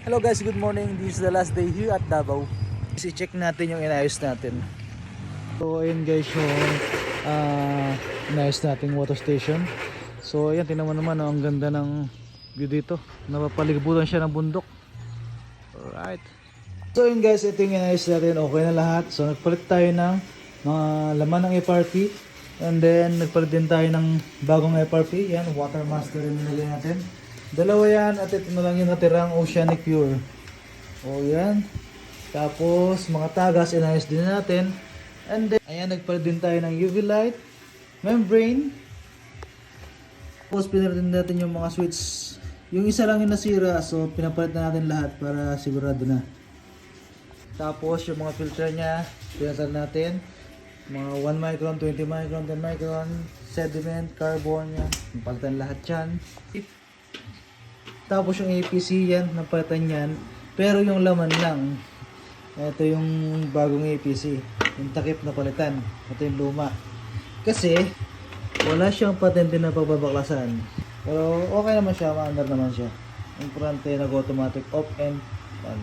Hello guys, good morning. This is the last day here at Davao. I-check natin yung inayos natin. So ayun guys yung inayos natin water station. So ayan, tingnan mo naman ang ganda ng view dito. Napapalibutan siya ng bundok. Alright. So ayun guys, ito yung inayos natin. Okay na lahat. So nagpalit tayo ng mga laman ng FRP. And then nagpalit din tayo ng bagong FRP. Yan, Water Master yung nilagay natin. Dalawa yan at ito na lang yung natirang Oceanic Pure. O yan. Tapos mga tagas inayos din natin. And then ayan, nagpalit din tayo ng UV light, membrane. Tapos pinalit din natin yung mga switch. Yung isa lang yung nasira, so pinapalit na natin lahat para sigurado na. Tapos yung mga filter nya, pinalit natin. Mga 1 micron, 20 micron, 10 micron, sediment, carbon yan. Palitan lahat yan. Tapos yung APC yan, napalitan yan. Pero yung laman lang. Ito yung bagong APC. Yung takip na palitan. Ito yung luma. Kasi, wala siyang patente na pagbabaklasan. Pero okay naman siya, maandar naman siya. Yung frente nag-automatic off and on.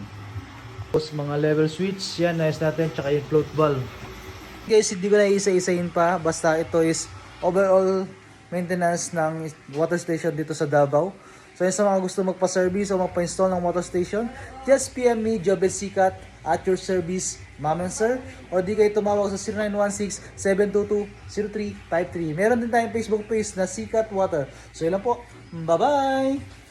Tapos mga level switch, yan, nais natin. Tsaka yung float valve. Guys, hindi ko na isa-isahin pa. Basta ito is overall maintenance ng water station dito sa Davao. So yun, sa mga gusto magpa-service o magpa-install ng water station, just PM me, Jobet Sikat, at your service, ma'am and sir. Or di kayo tumawag sa 0916-722-0353. Meron din tayong Facebook page na Sikat Water. So yun lang po. Bye-bye!